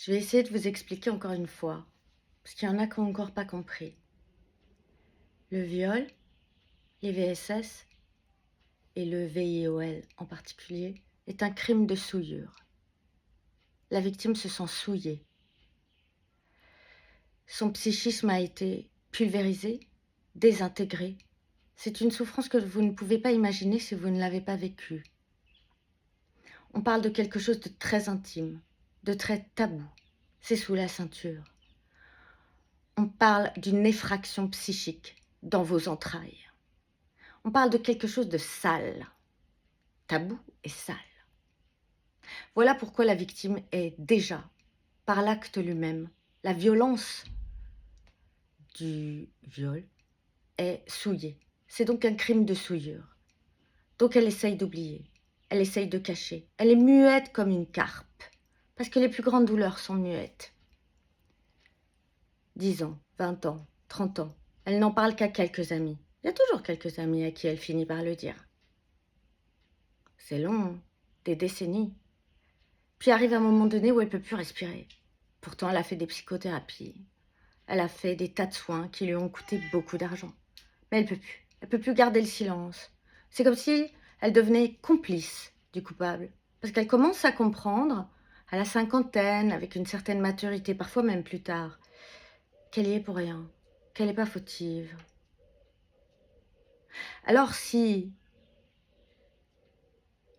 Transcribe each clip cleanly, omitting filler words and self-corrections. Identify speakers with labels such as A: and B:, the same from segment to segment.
A: Je vais essayer de vous expliquer encore une fois, parce qu'il y en a qui n'ont encore pas compris. Le viol, les VSS et le VIOL en particulier est un crime de souillure. La victime se sent souillée. Son psychisme a été pulvérisé, désintégré. C'est une souffrance que vous ne pouvez pas imaginer si vous ne l'avez pas vécue. On parle de quelque chose de très intime, de très tabou. C'est sous la ceinture. On parle d'une effraction psychique dans vos entrailles. On parle de quelque chose de sale, tabou et sale. Voilà pourquoi la victime est déjà, par l'acte lui-même, la violence du viol est souillée. C'est donc un crime de souillure. Donc elle essaye d'oublier, elle essaye de cacher. Elle est muette comme une carpe, parce que les plus grandes douleurs sont muettes. 10 ans, 20 ans, 30 ans, elle n'en parle qu'à quelques amis. Il y a toujours quelques amis à qui elle finit par le dire. C'est long, hein, des décennies. Puis arrive un moment donné où elle ne peut plus respirer. Pourtant, elle a fait des psychothérapies. Elle a fait des tas de soins qui lui ont coûté beaucoup d'argent. Mais elle ne peut plus. Elle ne peut plus garder le silence. C'est comme si elle devenait complice du coupable. Parce qu'elle commence à comprendre, à la cinquantaine, avec une certaine maturité, parfois même plus tard, qu'elle y est pour rien, qu'elle n'est pas fautive. Alors si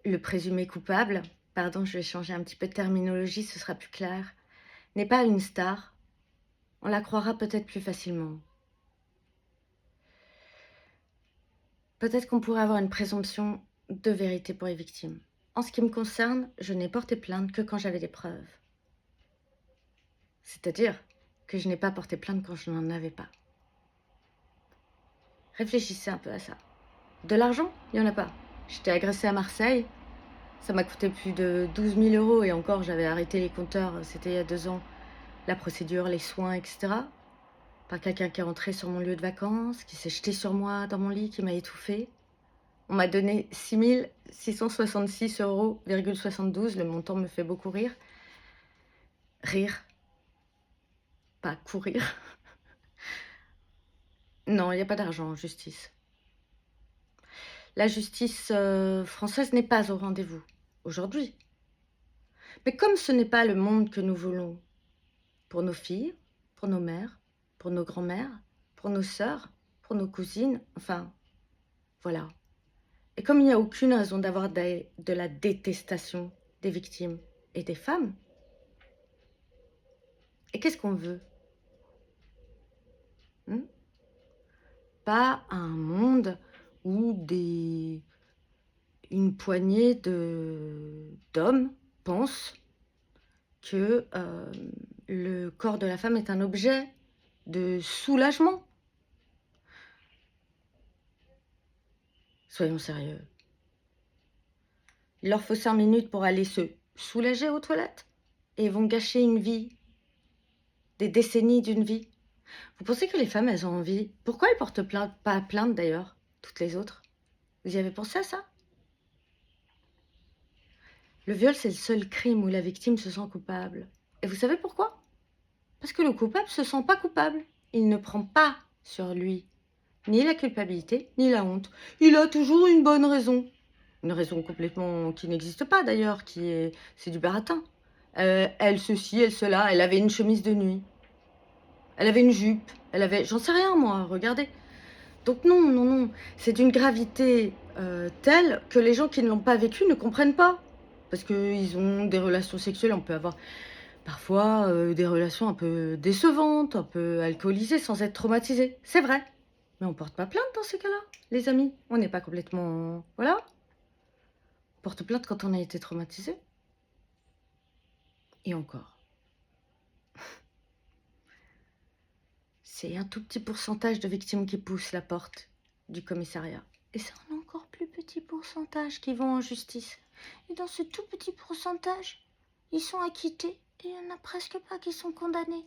A: le présumé coupable, pardon, je vais changer un petit peu de terminologie, ce sera plus clair, n'est pas une star, on la croira peut-être plus facilement. Peut-être qu'on pourrait avoir une présomption de vérité pour les victimes. En ce qui me concerne, je n'ai porté plainte que quand j'avais des preuves. C'est-à-dire que je n'ai pas porté plainte quand je n'en avais pas. Réfléchissez un peu à ça. De l'argent, il n'y en a pas. J'étais agressée à Marseille, ça m'a coûté plus de 12 000 euros et encore j'avais arrêté les compteurs, c'était il y a 2 ans. La procédure, les soins, etc. Par quelqu'un qui est rentré sur mon lieu de vacances, qui s'est jeté sur moi dans mon lit, qui m'a étouffée. On m'a donné 6 666,72 €. Le montant me fait beaucoup rire. Rire, pas courir. Non, il n'y a pas d'argent en justice. La justice française n'est pas au rendez-vous aujourd'hui. Mais comme ce n'est pas le monde que nous voulons pour nos filles, pour nos mères, pour nos grands-mères, pour nos sœurs, pour nos cousines, enfin, voilà. Et comme il n'y a aucune raison d'avoir de la détestation des victimes et des femmes, et qu'est-ce qu'on veut? Pas un monde où une poignée d'hommes pensent que le corps de la femme est un objet de soulagement. Soyons sérieux. Il leur faut 5 minutes pour aller se soulager aux toilettes et ils vont gâcher une vie, des décennies d'une vie. Vous pensez que les femmes, elles ont envie? Pourquoi elles portent pas plainte d'ailleurs, toutes les autres? Vous y avez pensé à ça? Le viol, c'est le seul crime où la victime se sent coupable. Et vous savez pourquoi? Parce que le coupable se sent pas coupable. Il ne prend pas sur lui ni la culpabilité, ni la honte. Il a toujours une bonne raison. Une raison complètement qui n'existe pas d'ailleurs, c'est du baratin. Elle ceci, elle cela, elle avait une chemise de nuit. Elle avait une jupe, elle avait... J'en sais rien moi, regardez. Donc non, non, non. C'est d'une gravité telle que les gens qui ne l'ont pas vécu ne comprennent pas. Parce qu'ils ont des relations sexuelles, on peut avoir parfois des relations un peu décevantes, un peu alcoolisées, sans être traumatisé. C'est vrai. Mais on porte pas plainte dans ces cas-là, les amis. On n'est pas complètement... Voilà. On porte plainte quand on a été traumatisé. Et encore. C'est un tout petit pourcentage de victimes qui poussent la porte du commissariat. Et c'est un encore plus petit pourcentage qui vont en justice. Et dans ce tout petit pourcentage, ils sont acquittés et il n'y en a presque pas qui sont condamnés.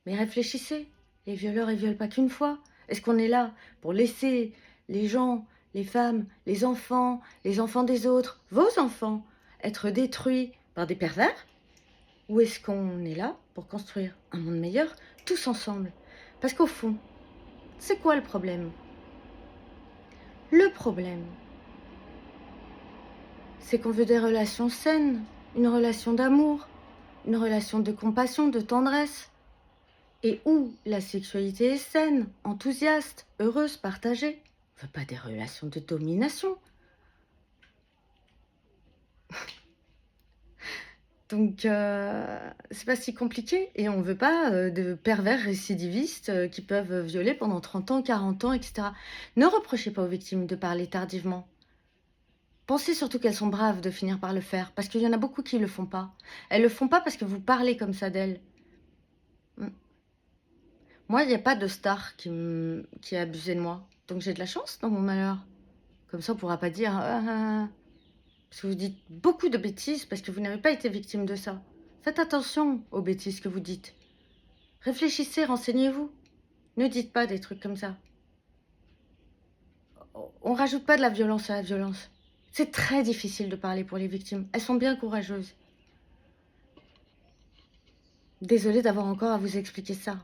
A: Mais réfléchissez, les violeurs, ils violent pas qu'une fois. Est-ce qu'on est là pour laisser les gens, les femmes, les enfants des autres, vos enfants, être détruits par des pervers? Ou est-ce qu'on est là pour construire un monde meilleur tous ensemble? Parce qu'au fond, c'est quoi le problème? Le problème, c'est qu'on veut des relations saines, une relation d'amour, une relation de compassion, de tendresse, et où la sexualité est saine, enthousiaste, heureuse, partagée. On veut pas des relations de domination. Donc, c'est pas si compliqué et on veut pas, de pervers récidivistes, qui peuvent violer pendant 30 ans, 40 ans et cetera. Ne reprochez pas aux victimes de parler tardivement. Pensez surtout qu'elles sont braves de finir par le faire, parce qu'il y en a beaucoup qui le font pas. Elles le font pas parce que vous parlez comme ça d'elles. Mmh. Moi, il y a pas de star qui a abusé de moi, donc j'ai de la chance dans mon malheur. Comme ça, on pourra pas dire: «Ah, ah, ah». Parce que vous dites beaucoup de bêtises parce que vous n'avez pas été victime de ça. Faites attention aux bêtises que vous dites. Réfléchissez, renseignez-vous. Ne dites pas des trucs comme ça. On rajoute pas de la violence à la violence. C'est très difficile de parler pour les victimes. Elles sont bien courageuses. Désolée d'avoir encore à vous expliquer ça.